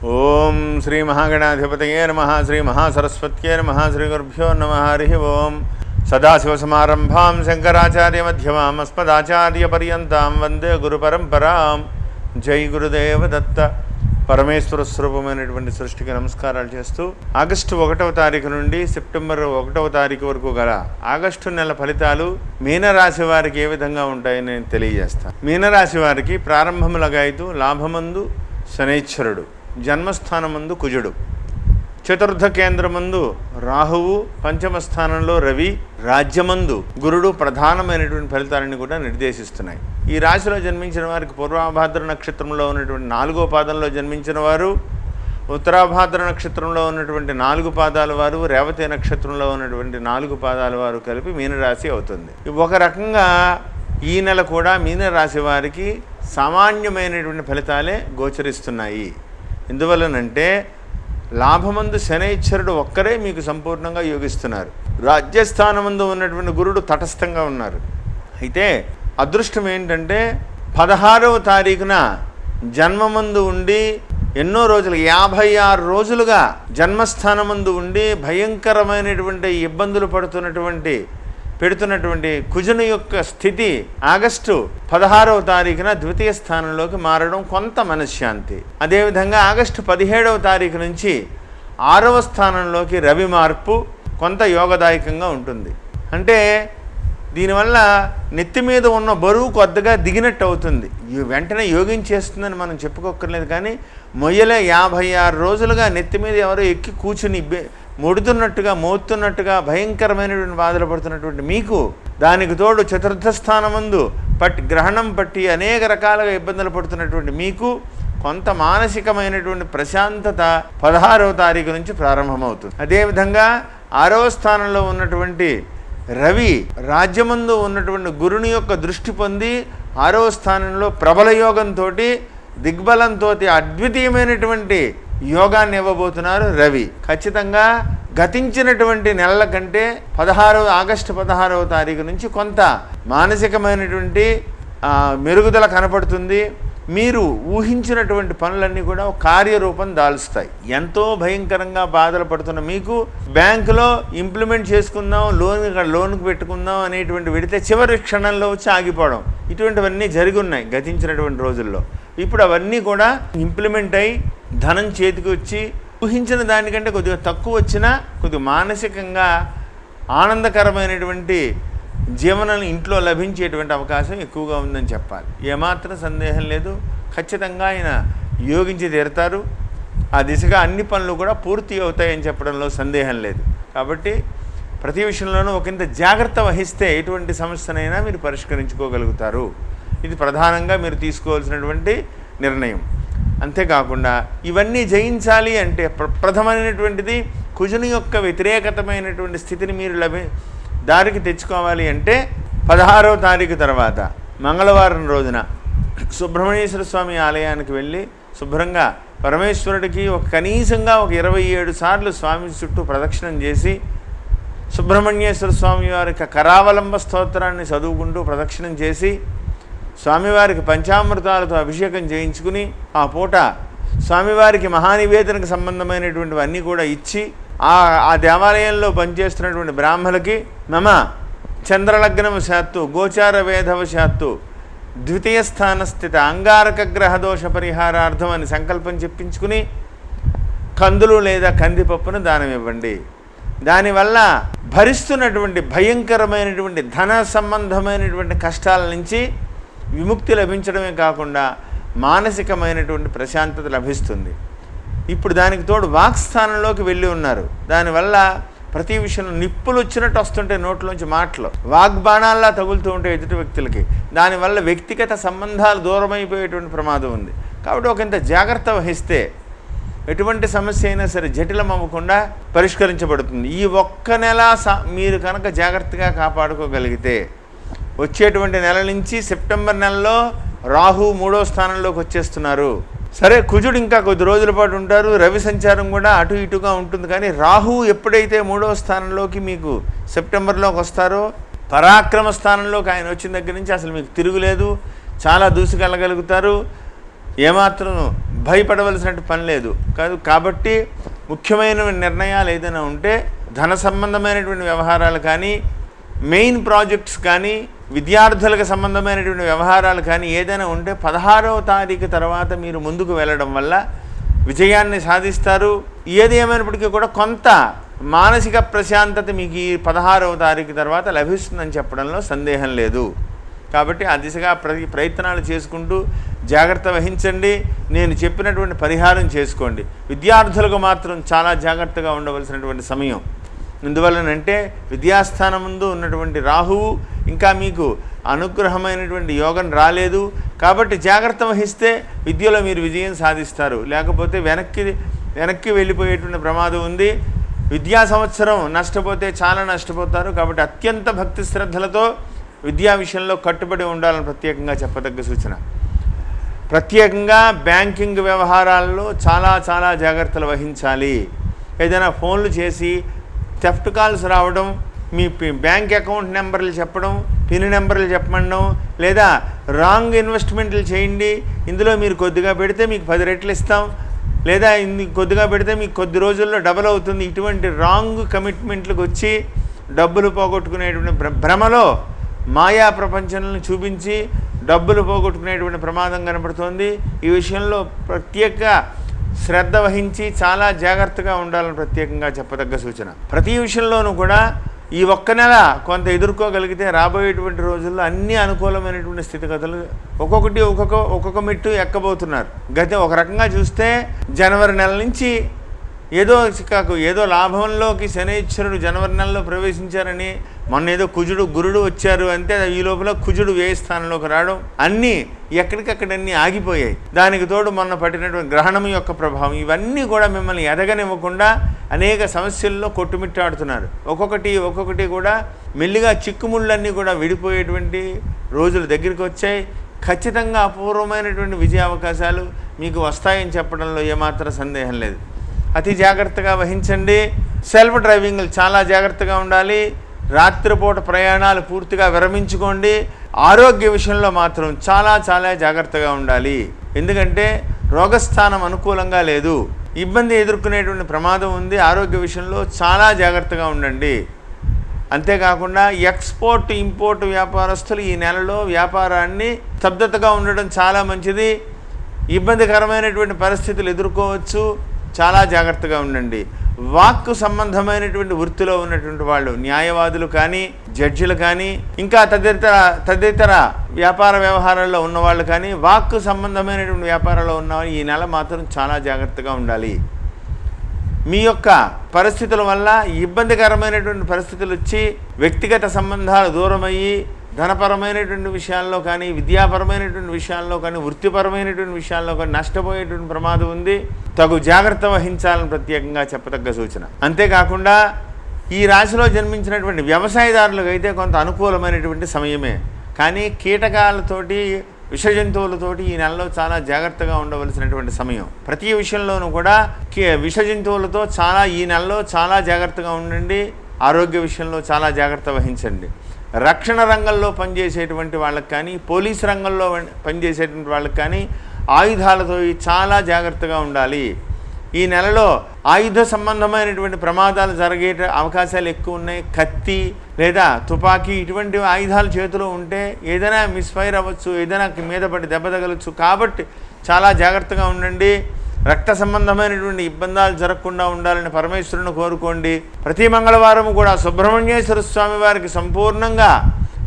ఓం శ్రీ మహాగణాధిపతయే నమః. శ్రీ మహాసరస్వత్యే నమః. శ్రీ గురుభ్యో నమః. హరి ఓం. సదాశివసమారంభాం శంకరాచార్యమధ్యమాం అస్మదాచార్యపర్యంతాం వందే గురుపరంపరాం. జై గురుదేవ దత్త. పరమేశ్వర స్వరూపమైనటువంటి సృష్టికి నమస్కారాలు చేస్తూ ఆగస్టు 1వ తారీఖు నుండి సెప్టెంబర్ 1వ తారీఖు వరకు గల ఆగస్టు నెల ఫలితాలు మీనరాశి వారికి ఏ విధంగా ఉంటాయని నేను తెలియజేస్తాను. మీనరాశి వారికి ప్రారంభములగా అయితే లాభమందు శనైశ్వరుడు, జన్మస్థానమందు కుజుడు, చతుర్థ కేంద్రమందు రాహువు, పంచమ స్థానంలో రవి, రాజ్యమందు గురుడు ప్రధానమైనటువంటి ఫలితాలను కూడా నిర్దేశిస్తున్నాయి. ఈ రాశిలో జన్మించిన వారికి పూర్వాభాద్ర నక్షత్రంలో ఉన్నటువంటి 4వ పాదంలో జన్మించిన వారు, ఉత్తరాభాద్ర నక్షత్రంలో ఉన్నటువంటి 4 పాదాల వారు, రేవతి నక్షత్రంలో ఉన్నటువంటి 4 పాదాల వారు కలిపి మీనరాశి అవుతుంది. ఒక రకంగా ఈ నెల కూడా మీనరాశి వారికి సామాన్యమైనటువంటి ఫలితాలే గోచరిస్తున్నాయి. ఎందువలనంటే లాభమందు శనైశ్వరుడు ఒక్కరే మీకు సంపూర్ణంగా యోగిస్తున్నారు. రాజ్యస్థానమందు ఉన్నటువంటి గురుడు తటస్థంగా ఉన్నారు. అయితే అదృష్టం ఏంటంటే 16వ తారీఖున జన్మమందు ఉండి ఎన్నో రోజులు 56 రోజులుగా జన్మస్థానమందు ఉండి భయంకరమైనటువంటి ఇబ్బందులు పెడుతున్నటువంటి కుజుని యొక్క స్థితి ఆగస్టు 16వ తారీఖున ద్వితీయ స్థానంలోకి మారడం కొంత మనశ్శాంతి. అదేవిధంగా ఆగస్టు 17వ తారీఖు నుంచి 6వ స్థానంలోకి రవి మార్పు కొంత యోగదాయకంగా ఉంటుంది. అంటే దీనివల్ల నెత్తి మీద ఉన్న బరువు కొద్దిగా దిగినట్టు అవుతుంది. వెంటనే యోగించేస్తుందని మనం చెప్పుకోక్కర్లేదు, కానీ మొయ్యలే 56 రోజులుగా నెత్తి మీద ఎవరో ఎక్కి కూర్చుని మోస్తున్నట్టుగా భయంకరమైనటువంటి బాధలు పడుతున్నటువంటి మీకు, దానికి తోడు చతుర్థ స్థానమందు గ్రహణం పట్టి అనేక రకాలుగా ఇబ్బందులు పడుతున్నటువంటి మీకు కొంత మానసికమైనటువంటి ప్రశాంతత 16వ తారీఖు నుంచి ప్రారంభమవుతుంది. అదేవిధంగా 6వ స్థానంలో ఉన్నటువంటి రవి రాజ్యమందు ఉన్నటువంటి గురుని యొక్క దృష్టి పొంది 6వ స్థానంలో ప్రబల యోగంతో, దిగ్బలంతో అద్వితీయమైనటువంటి యోగాన్ని ఇవ్వబోతున్నారు రవి. ఖచ్చితంగా గతించినటువంటి నెలల కంటే ఆగస్టు 16వ తారీఖు నుంచి కొంత మానసికమైనటువంటి మెరుగుదల కనపడుతుంది. మీరు ఊహించినటువంటి పనులన్నీ కూడా కార్యరూపం దాల్స్తాయి. ఎంతో భయంకరంగా బాధలు పడుతున్న మీకు బ్యాంకులో ఇంప్లిమెంట్ చేసుకుందాం, లోన్కి పెట్టుకుందాం అనేటువంటి వెడితే చివరి క్షణంలో వచ్చి ఆగిపోవడం, ఇటువంటివన్నీ జరిగి ఉన్నాయి గతించినటువంటి రోజుల్లో. ఇప్పుడు అవన్నీ కూడా ఇంప్లిమెంట్ అయి ధనం చేతికి వచ్చి ఊహించిన దానికంటే కొద్దిగా తక్కువ వచ్చినా కొద్దిగా మానసికంగా ఆనందకరమైనటువంటి జీవనం ఇంట్లో లభించేటువంటి అవకాశం ఎక్కువగా ఉందని చెప్పాలి. ఏమాత్రం సందేహం లేదు. ఖచ్చితంగా ఆయన యోగించి తీరుతారు. ఆ దిశగా అన్ని పనులు కూడా పూర్తి అవుతాయని చెప్పడంలో సందేహం లేదు. కాబట్టి ప్రతి విషయంలోనూ ఒకంత జాగ్రత్త వహిస్తే ఎటువంటి సమస్యనైనా మీరు పరిష్కరించుకోగలుగుతారు. ఇది ప్రధానంగా మీరు తీసుకోవాల్సినటువంటి నిర్ణయం. అంతేకాకుండా ఇవన్నీ జయించాలి అంటే ప్రథమైనటువంటిది కుజుని యొక్క వ్యతిరేకతమైనటువంటి స్థితిని మీరు దారికి తెచ్చుకోవాలి అంటే 16వ తారీఖు తర్వాత మంగళవారం రోజున సుబ్రహ్మణ్యేశ్వర స్వామి ఆలయానికి వెళ్ళి శుభ్రంగా పరమేశ్వరుడికి కనీసంగా 27 సార్లు స్వామి చుట్టూ ప్రదక్షిణం చేసి సుబ్రహ్మణ్యేశ్వర స్వామి వారికి కరావలంబ స్తోత్రాన్ని చదువుకుంటూ ప్రదక్షిణం చేసి స్వామివారికి పంచామృతాలతో అభిషేకం చేయించుకుని ఆ పూట స్వామివారికి మహానివేదనకు సంబంధమైనటువంటివన్నీ కూడా ఇచ్చి ఆ దేవాలయంలో పనిచేస్తున్నటువంటి బ్రాహ్మణులకి మమ చంద్రలగ్నవశాత్తు గోచార వేధవశాత్తు ద్వితీయ స్థానస్థిత అంగారక గ్రహ దోష పరిహారార్థం అని సంకల్పం చెప్పించుకుని కందులు లేదా కందిపప్పును దానం ఇవ్వండి. దానివల్ల భరిస్తున్నటువంటి భయంకరమైనటువంటి ధన సంబంధమైనటువంటి కష్టాల నుంచి విముక్తి లభించడమే కాకుండా మానసికమైనటువంటి ప్రశాంతత లభిస్తుంది. ఇప్పుడు దానికి తోడు వాక్స్థానంలోకి వెళ్ళి ఉన్నారు. దానివల్ల ప్రతి విషయంలో నిప్పులు వచ్చినట్టు వస్తుంటే నోట్లోంచి మాటలు వాగ్బాణాల్లా తగులుతూ ఉంటాయి ఎదుటి వ్యక్తులకి. దానివల్ల వ్యక్తిగత సంబంధాలు దూరమైపోయేటువంటి ప్రమాదం ఉంది. కాబట్టి ఒకంత జాగ్రత్త వహిస్తే ఎటువంటి సమస్య అయినా సరే జటిలం అవ్వకుండా పరిష్కరించబడుతుంది. ఈ ఒక్క నెల మీరు కనుక జాగ్రత్తగా కాపాడుకోగలిగితే వచ్చేటువంటి నెల నుంచి సెప్టెంబర్ నెలలో రాహు 3వ స్థానంలోకి వచ్చేస్తున్నారు. సరే, కుజుడు ఇంకా కొద్ది రోజుల పాటు ఉంటారు. రవి సంచారం కూడా అటు ఇటుగా ఉంటుంది. కానీ రాహువు ఎప్పుడైతే 3వ స్థానంలోకి మీకు సెప్టెంబర్లోకి వస్తారో, పరాక్రమ స్థానంలోకి ఆయన వచ్చిన దగ్గర నుంచి అసలు మీకు తిరుగులేదు. చాలా దూసుకెళ్ళగలుగుతారు. ఏమాత్రం భయపడవలసిన పని లేదు కాబట్టి ముఖ్యమైన నిర్ణయాలు ఏదైనా ఉంటే ధన సంబంధమైనటువంటి వ్యవహారాలు కానీ, మెయిన్ ప్రాజెక్ట్స్ కానీ, విద్యార్థులకు సంబంధమైనటువంటి వ్యవహారాలు కానీ ఏదైనా ఉంటే 16వ తారీఖు తర్వాత మీరు ముందుకు వెళ్ళడం వల్ల విజయాన్ని సాధిస్తారు. ఏది ఏమైనప్పటికీ కూడా కొంత మానసిక ప్రశాంతత మీకు ఈ 16వ తారీఖు తర్వాత లభిస్తుందని చెప్పడంలో సందేహం లేదు. కాబట్టి ఆ దిశగా ప్రయత్నాలు చేసుకుంటూ జాగ్రత్త వహించండి. నేను చెప్పినటువంటి పరిహారం చేసుకోండి. విద్యార్థులకు మాత్రం చాలా జాగ్రత్తగా ఉండవలసినటువంటి సమయం. ఎందువల్లనంటే విద్యాస్థానం ముందు ఉన్నటువంటి రాహువు ఇంకా మీకు అనుగ్రహమైనటువంటి యోగం రాలేదు. కాబట్టి జాగ్రత్త వహిస్తే విద్యలో మీరు విజయం సాధిస్తారు. లేకపోతే వెనక్కి వెళ్ళిపోయేటువంటి ప్రమాదం ఉంది. విద్యా సంవత్సరం నష్టపోతే చాలా నష్టపోతారు. కాబట్టి అత్యంత భక్తి శ్రద్ధలతో విద్యా విషయంలో కట్టుబడి ఉండాలని ప్రత్యేకంగా చెప్పదగ్గ సూచన. ప్రత్యేకంగా బ్యాంకింగ్ వ్యవహారాల్లో చాలా చాలా జాగ్రత్తలు వహించాలి. ఏదైనా ఫోన్లు చేసి థెఫ్ట్ కాల్స్ రావడం, మీ బ్యాంక్ అకౌంట్ నెంబర్లు చెప్పడం, పిన్ నెంబర్లు చెప్పమండం, లేదా రాంగ్ ఇన్వెస్ట్మెంట్లు చేయండి, ఇందులో మీరు కొద్దిగా పెడితే మీకు 10 రెట్లు ఇస్తాం, లేదా కొద్దిగా పెడితే మీకు కొద్ది రోజుల్లో డబల్ అవుతుంది, ఇటువంటి రాంగ్ కమిట్మెంట్లకు వచ్చి డబ్బులు పోగొట్టుకునేటువంటి భ్రమలో మాయా ప్రపంచాలను చూపించి డబ్బులు పోగొట్టుకునేటువంటి ప్రమాదం కనపడుతోంది. ఈ విషయంలో ప్రత్యేక శ్రద్ధ వహించి చాలా జాగ్రత్తగా ఉండాలని ప్రత్యేకంగా చెప్పదగ్గ సూచన. ప్రతి విషయంలోనూ కూడా ఈ ఒక్క నెల కొంత ఎదుర్కోగలిగితే రాబోయేటువంటి రోజుల్లో అన్ని అనుకూలమైనటువంటి స్థితిగతులు ఒక్కొక్క మెట్టు ఎక్కబోతున్నారు. ఒక రకంగా చూస్తే జనవరి నెల నుంచి ఏదో లాభంలోకి శనైశ్వరుడు జనవరి నెలలో ప్రవేశించారని, మొన్న ఏదో కుజుడు గురుడు వచ్చారు అంతే, ఈ లోపల కుజుడు వ్యయ స్థానంలోకి రావడం, అన్నీ ఎక్కడికక్కడన్నీ ఆగిపోయాయి. దానికి తోడు మొన్న పట్టినటువంటి గ్రహణం యొక్క ప్రభావం, ఇవన్నీ కూడా మిమ్మల్ని ఎదగనివ్వకుండా అనేక సమస్యల్లో కొట్టుమిట్టాడుతున్నారు. ఒక్కొక్కటి కూడా మెల్లిగా చిక్కుముళ్ళన్నీ కూడా విడిపోయేటువంటి రోజులు దగ్గరికి వచ్చాయి. ఖచ్చితంగా అపూర్వమైనటువంటి విజయ అవకాశాలు మీకు వస్తాయని చెప్పడంలో ఏమాత్రం సందేహం లేదు. అతి జాగ్రత్తగా వహించండి. సెల్ఫ్ డ్రైవింగ్లు చాలా జాగ్రత్తగా ఉండాలి. రాత్రిపూట ప్రయాణాలు పూర్తిగా విరమించుకోండి. ఆరోగ్య విషయంలో మాత్రం చాలా చాలా జాగ్రత్తగా ఉండాలి. ఎందుకంటే రోగస్థానం అనుకూలంగా లేదు, ఇబ్బంది ఎదుర్కొనేటువంటి ప్రమాదం ఉంది. ఆరోగ్య విషయంలో చాలా జాగ్రత్తగా ఉండండి. అంతేకాకుండా ఎక్స్పోర్ట్ ఇంపోర్ట్ వ్యాపారస్తులు ఈ నెలలో వ్యాపారాన్ని స్తబ్దతగా ఉండడం చాలా మంచిది. ఇబ్బందికరమైనటువంటి పరిస్థితులు ఎదుర్కోవచ్చు. చాలా జాగ్రత్తగా ఉండండి. వాక్కు సంబంధమైనటువంటి వృత్తిలో ఉన్నటువంటి వాళ్ళు, న్యాయవాదులు కానీ, జడ్జిలు కానీ, ఇంకా తదితర వ్యాపార వ్యవహారాల్లో ఉన్నవాళ్ళు కానీ, వాక్కు సంబంధమైనటువంటి వ్యాపారాల్లో ఉన్నవాళ్ళు ఈ నెల మాత్రం చాలా జాగ్రత్తగా ఉండాలి. మీ యొక్క పరిస్థితుల వల్ల ఇబ్బందికరమైనటువంటి పరిస్థితులు వచ్చి వ్యక్తిగత సంబంధాలు దూరమయ్యి ధనపరమైనటువంటి విషయాల్లో కానీ, విద్యాపరమైనటువంటి విషయాల్లో కానీ, వృత్తిపరమైనటువంటి విషయాల్లో కానీ నష్టపోయేటువంటి ప్రమాదం ఉంది. తగు జాగ్రత్త వహించాలని ప్రత్యేకంగా చెప్పదగ్గ సూచన. అంతేకాకుండా ఈ రాశిలో జన్మించినటువంటి వ్యవసాయదారులకు అయితే కొంత అనుకూలమైనటువంటి సమయమే. కానీ కీటకాలతోటి, విష జంతువులతోటి ఈ నెలలో చాలా జాగ్రత్తగా ఉండవలసినటువంటి సమయం. ప్రతి విషయంలోనూ కూడా విష జంతువులతో ఈ నెలలో చాలా జాగ్రత్తగా ఉండండి. ఆరోగ్య విషయంలో చాలా జాగ్రత్త వహించండి. రక్షణ రంగంలో పనిచేసేటువంటి వాళ్ళకి కానీ, పోలీసు రంగంలో పనిచేసేటువంటి వాళ్ళకి కానీ ఆయుధాలతో చాలా జాగ్రత్తగా ఉండాలి. ఈ నెలలో ఆయుధ సంబంధమైనటువంటి ప్రమాదాలు జరిగే అవకాశాలు ఎక్కువ ఉన్నాయి. కత్తి లేదా తుపాకీ ఇటువంటి ఆయుధాలు చేతిలో ఉంటే ఏదైనా మిస్ఫైర్ అవ్వచ్చు, ఏదైనా మీద పడి దెబ్బ తగలచ్చు. కాబట్టి చాలా జాగ్రత్తగా ఉండండి. రక్త సంబంధమైనటువంటి ఇబ్బందులు జరగకుండా ఉండాలని పరమేశ్వరుని కోరుకోండి. ప్రతి మంగళవారం కూడా సుబ్రహ్మణ్యేశ్వర స్వామి వారికి సంపూర్ణంగా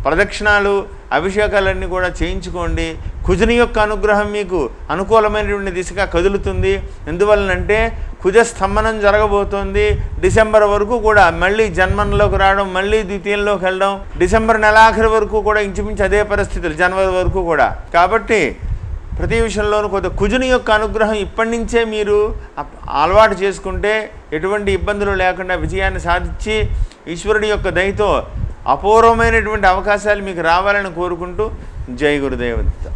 ప్రదక్షిణాలు, అభిషేకాలన్నీ కూడా చేయించుకోండి. కుజుని యొక్క అనుగ్రహం మీకు అనుకూలమైనటువంటి దిశగా కదులుతుంది. ఎందువలనంటే కుజ స్తంభనం జరగబోతోంది. డిసెంబర్ వరకు కూడా మళ్ళీ జన్మంలోకి రావడం, మళ్ళీ ద్వితీయంలోకి వెళ్ళడం, డిసెంబర్ నెలాఖరి వరకు కూడా ఇంచుమించు అదే పరిస్థితులు, జనవరి వరకు కూడా. కాబట్టి ప్రతి విషయంలోనూ కొంత కుజుని యొక్క అనుగ్రహం ఇప్పటి నుంచే మీరు అలవాటు చేసుకుంటే ఎటువంటి ఇబ్బందులు లేకుండా విజయాన్ని సాధించి ఈశ్వరుడి యొక్క దయతో అపూర్వమైనటువంటి అవకాశాలు మీకు రావాలని కోరుకుంటూ జై గురుదేవ దత్త.